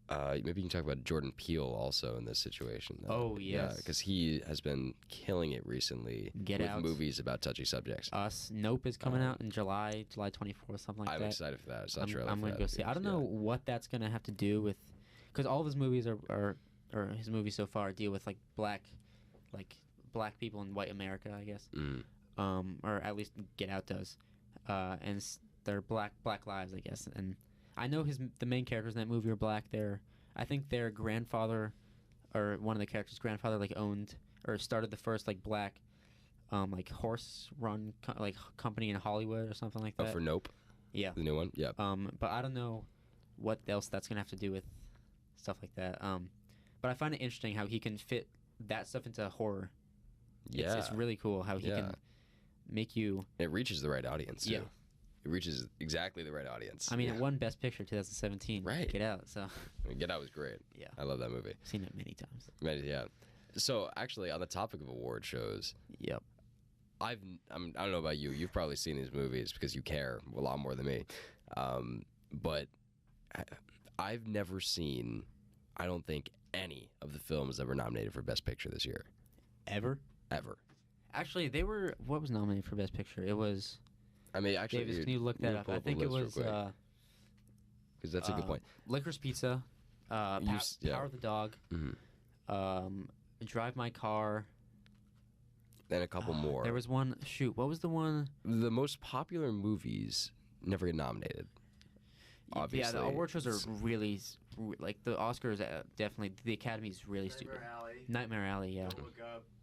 Maybe you can talk about Jordan Peele also in this situation. Oh, yes. Yeah, because he has been killing it recently with movies about touchy subjects. Nope is coming out in July 24th, something like that. I'm excited for that. I saw a trailer I'm going to go see it. I don't know what that's going to have to do with, because all of his movies or his movies so far deal with like black people in white America, I guess. Or at least Get Out does. And they're black lives, I guess. And I know the main characters in that movie are black. I think their grandfather, or one of the characters' grandfather, like owned or started the first like black, like horse run company in Hollywood or something like that. Oh, for Nope. Yeah. The new one. Yeah. But I don't know what else that's gonna have to do with stuff like that. But I find it interesting how he can fit that stuff into horror. Yeah. It's really cool how he can make you. It reaches the right audience too. Yeah. It reaches exactly the right audience. I mean, it won Best Picture 2017. Right. Get Out. So. I mean, Get Out was great. Yeah. I love that movie. Seen it many times. Yeah. So actually, on the topic of award shows. Yep. I don't know about you. You've probably seen these movies because you care a lot more than me. But I've never seen, I don't think, any of the films that were nominated for Best Picture this year. Ever? Actually, what was nominated for Best Picture? It was. I mean, actually, Davis, can you look that up? I think it was. Because that's a good point. Licorice Pizza, Power of the Dog, Drive My Car. And a couple more. There was one. Shoot, what was the one? The most popular movies never get nominated. Obviously. Yeah, the award shows are really like the Oscars. Definitely, the Academy's really stupid. Nightmare Alley. Yeah.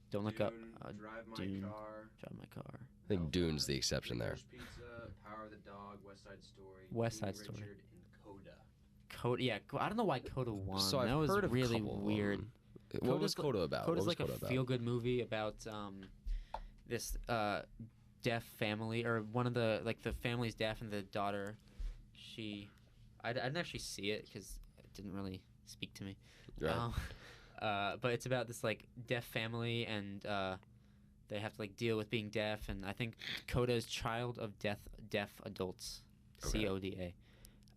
Don't look up. Drive My Dune. Car. Drive My Car. I think Dune's the exception there. Pizza, Power of the Dog, West Side Story. West Side King Story. Richard, and Coda. Coda. Yeah, I don't know why Coda won. So I've that was heard of really a couple weird. What was Coda about? Coda's like a feel-good movie about this deaf family, or one of the the family's deaf, and the daughter I didn't actually see it because it didn't really speak to me. Right. But it's about this like deaf family, and they have to like deal with being deaf, and I think Coda is child of deaf adults, Okay. CODA.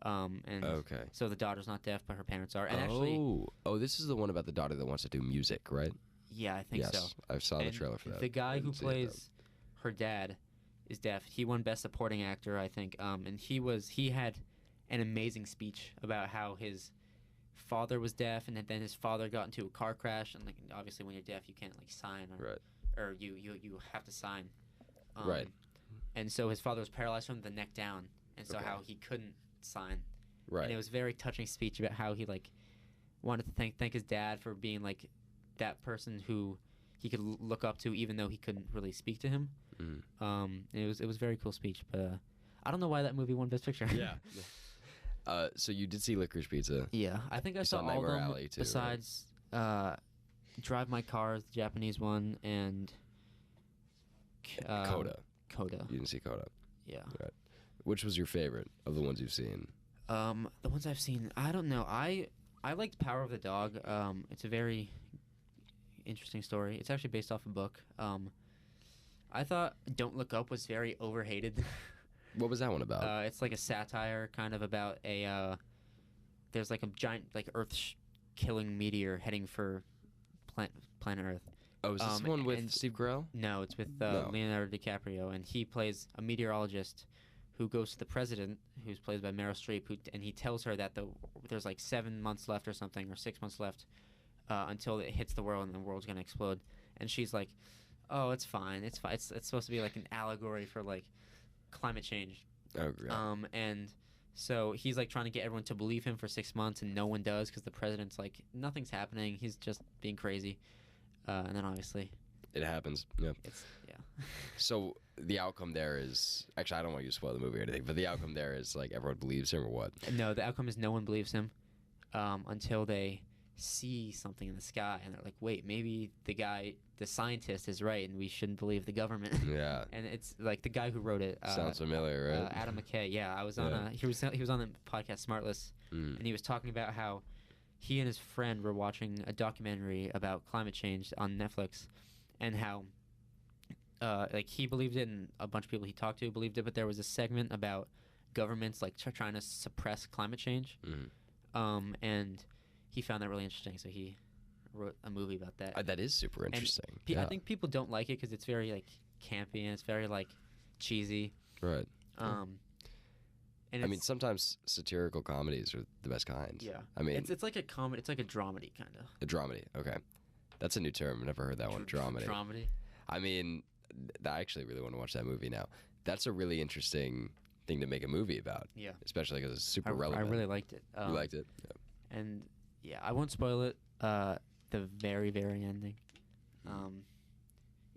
And Okay. so the daughter's not deaf, but her parents are. And actually, This is the one about the daughter that wants to do music, right? yeah, I think yes, so. I saw the And trailer for that. the guy I who didn't see it, though. plays her dad is deaf. He won Best Supporting Actor, I think. And he had an amazing speech about how his father was deaf, and then his father got into a car crash, and like obviously when you're deaf you can't like sign or you have to sign. Right. And so his father was paralyzed from the neck down, and so Okay. how he couldn't sign. Right. And it was a very touching speech about how he like wanted to thank his dad for being like that person who he could look up to even though he couldn't really speak to him. Mm. And it was a very cool speech, but I don't know why that movie won Best Picture. Yeah. So you did see Licorice Pizza. Yeah, I think I You saw saw all of Nightmare them Alley, too, right? besides Drive My Car, the Japanese one, and Coda. Coda. You didn't see Coda. Yeah. Which was your favorite of the ones you've seen? The ones I've seen, I don't know. I liked Power of the Dog. It's a very interesting story. It's actually based off a book. I thought Don't Look Up was very overhated. What was that one about? It's like a satire kind of about there's like a giant like Earth-killing meteor heading for planet Earth. Is this the one with and- Steve Carell? No, it's with No. Leonardo DiCaprio, and he plays a meteorologist who goes to the president, who's played by Meryl Streep, and he tells her that there's like 7 months left or something, or 6 months left until it hits the world and the world's gonna explode. And she's like, "Oh, it's fine. It's fine. It's supposed to be like an allegory for like climate change." Oh, great. And so he's like trying to get everyone to believe him for 6 months, and no one does because the president's like, nothing's happening. He's just being crazy. And then obviously, It happens. Yeah. yeah. So the outcome there is actually I don't want you to spoil the movie or anything, but the outcome there is like everyone believes him or what? No, the outcome is no one believes him until they see something in the sky, and they're like, wait, maybe the scientist is right, and we shouldn't believe the government. Yeah. And it's like the guy who wrote it. Sounds familiar, right? Adam McKay. Yeah, I was on Yeah. he was on the podcast Smartless, Mm. and he was talking about how he and his friend were watching a documentary about climate change on Netflix, and how like he believed it, and a bunch of people he talked to believed it, but there was a segment about governments like trying to suppress climate change, and he found that really interesting, so he wrote a movie about that. That is super interesting. I think people don't like it because it's very like campy and it's very like cheesy. Right. And I mean, it's- sometimes satirical comedies are the best kinds. yeah. I mean, It's like a comedy. It's like a dramedy kind of. a dramedy. Okay. That's a new term. I've never heard that one. Dramedy. Dramedy. I mean, I actually really want to watch that movie now. That's a really interesting thing to make a movie about. Yeah. Especially because it's I super relevant. really liked it. You liked it? Yeah. And yeah, I won't spoil it. The very ending.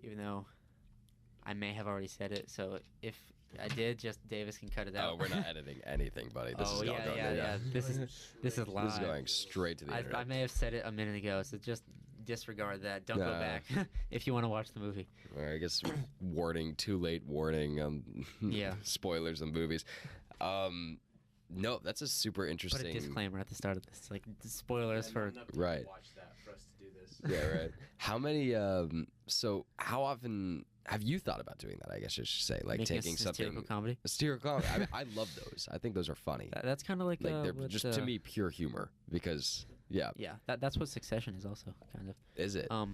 Even though I may have already said it, so if I did, just Davis can cut it out. Oh, we're not editing anything, buddy. This is all going yeah. This is live. This is going straight to the I internet. may have said it a minute ago, so just disregard that. Don't go Nah. back if you want to watch the movie. Or I guess warning, too late warning. Yeah. Spoilers on movies. No, that's a super Put a interesting. disclaimer at the start of this, like spoilers Yeah, for. not enough people Right. Watch that for us to do this. Yeah, right. How many? So how often have you thought about doing that? I guess I should say, like making taking a satirical something. comedy. Satirical comedy. I mean, I love those. I think those are funny. That's kind of like They're what, just to me pure humor because yeah, Yeah, that's what Succession is also kind of. is it? I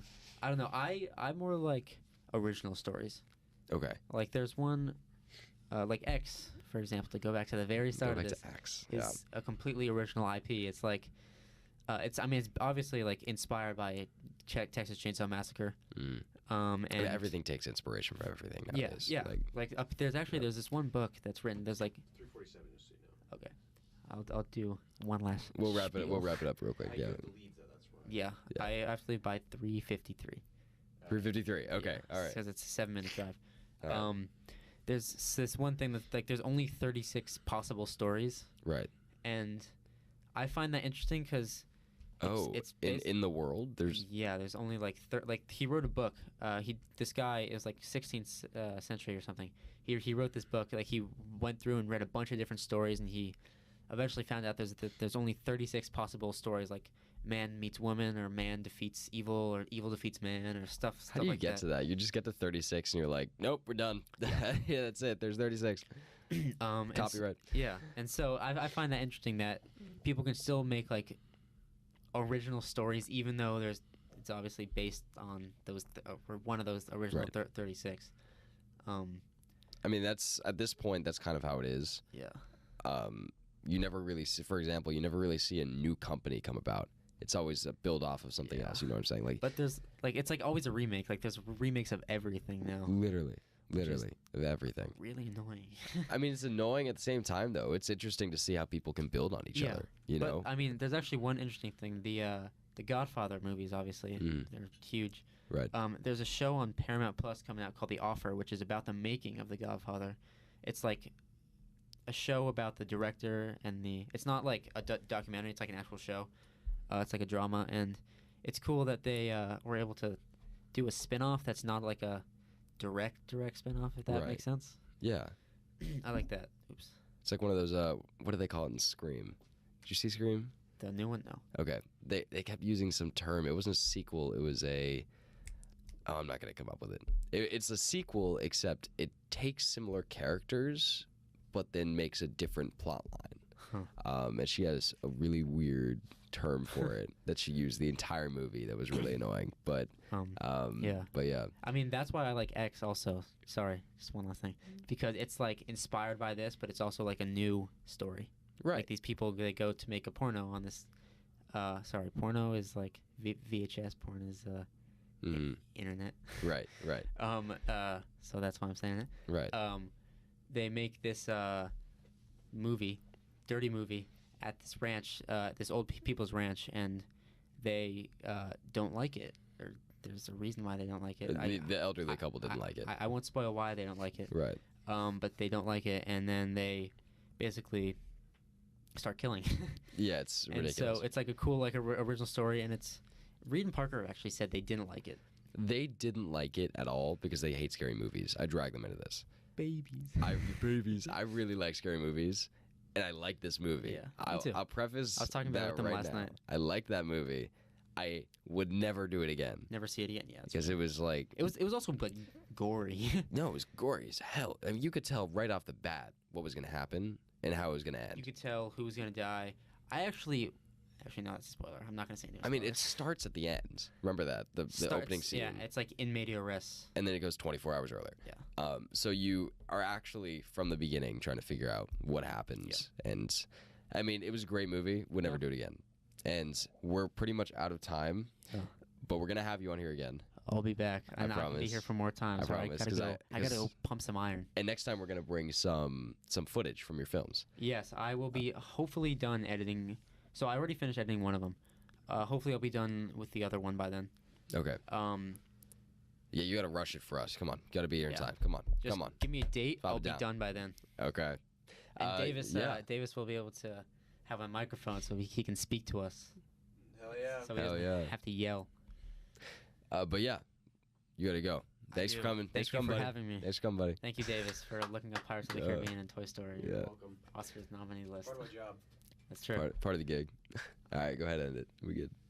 don't know. I'm more like original stories. Okay. Like there's one, like X, for example, to go back to the very Go start back of this, to X. is a completely original IP. It's like, it's obviously like inspired by Texas Chainsaw Massacre. Mm. And Yeah, everything takes inspiration from everything Yeah, nowadays. yeah. Like, There's this one book that's written. There's like, 347, just so you know. I'll do one last. we'll wrap it. spiel. We'll wrap it up real quick. I Yeah. have to leave, though, that's why. Yeah, Yeah. I have to leave by 3:53. 353. Okay. All right. Because it's a 7-minute drive. All right. There's this one thing that's like there's only 36 possible stories, Right. and I find that interesting because it's in the world, there's there's only like he wrote a book. This guy is like 16th century or something. He wrote this book, like he went through and read a bunch of different stories, and he eventually found out there's only 36 possible stories, like man meets woman, or man defeats evil, or evil defeats man, or stuff. How do you like get to that? You just get to 36 and you're like, nope, we're done. Yeah, that's it. There's 36. Copyright. Yeah, and so I find that interesting that people can still make like original stories, even though it's obviously based on those or one of those original 36. I mean, that's at this point, that's kind of how it is. Yeah. You never really see, for example, you never really see a new company come about. It's always a build off of something else. You know what I'm saying? Like, but there's like it's like always a remake. Like there's remakes of everything now. Literally of everything. Really annoying. I mean, it's annoying at the same time, though. It's interesting to see how people can build on each other. You know? I mean, there's actually one interesting thing. The Godfather movies, obviously, they're huge. Right. There's a show on Paramount Plus coming out called The Offer, which is about the making of The Godfather. It's like a show about the director and it's not like a documentary. It's like an actual show. It's like a drama, and it's cool that they were able to do a spin-off that's not like a direct spin-off, if that makes sense. Yeah. I like that. Oops. It's like one of those, what do they call it in Scream? Did you see Scream? The new one? No. Okay. They kept using some term. It wasn't a sequel. It was I'm not going to come up with it. It's a sequel, except it takes similar characters, but then makes a different plot line. And she has a really weird term for it that she used the entire movie that was really annoying. But yeah. But yeah. I mean, that's why I like X also. Sorry, just one last thing. Because it's like inspired by this, but it's also like a new story. Right. Like these people, they go to make a porno on this. Porno is like VHS. Porn is internet. Right. So that's why I'm saying it. Right. They make this dirty movie at this ranch, this old people's ranch, and they don't like it. Or there's a reason why they don't like it. The elderly couple didn't like it. I won't spoil why they don't like it. Right. But they don't like it, and then they basically start killing. Yeah, it's ridiculous. And so it's like a cool original story, and it's Reed and Parker actually said they didn't like it. They didn't like it at all because they hate scary movies. I drag them into this. Babies. I really like scary movies, and I like this movie. Yeah, me too. I'll preface I was talking about it with them last night. I liked that movie. I would never do it again. Never see it again. Yeah, because it was like it was also like gory. No, it was gory as hell. I mean, you could tell right off the bat what was going to happen and how it was going to end. You could tell who was going to die. Actually, no, that's a spoiler. I'm not going to say anything. I mean, it starts at the end. Remember that the opening scene. Yeah, it's like in media res. And then it goes 24 hours earlier. Yeah. So you are actually from the beginning trying to figure out what happens. Yeah. And I mean, it was a great movie. Would never do it again. And we're pretty much out of time, but we're gonna have you on here again. I'll be back. I promise. I'm gonna be here for more time. I promise. I gotta go pump some iron. And next time we're gonna bring some footage from your films. Yes, I will be hopefully done editing. So I already finished editing one of them. Hopefully I'll be done with the other one by then. Okay. Yeah, you gotta rush it for us. Come on, you gotta be here in time. Come on, Just give me a date. I'll be done by then. Okay. And Davis will be able to have a microphone so he can speak to us. Hell yeah. So he doesn't have to yell. But yeah, you gotta go. Thanks for coming. Thank you for having me. Thanks for coming, buddy. Thank you, Davis, for looking up Pirates of the Caribbean and Toy Story. Yeah. You're welcome. Oscars nominee list. Part of my job. That's true. Part of the gig. All right, go ahead and end it. We good.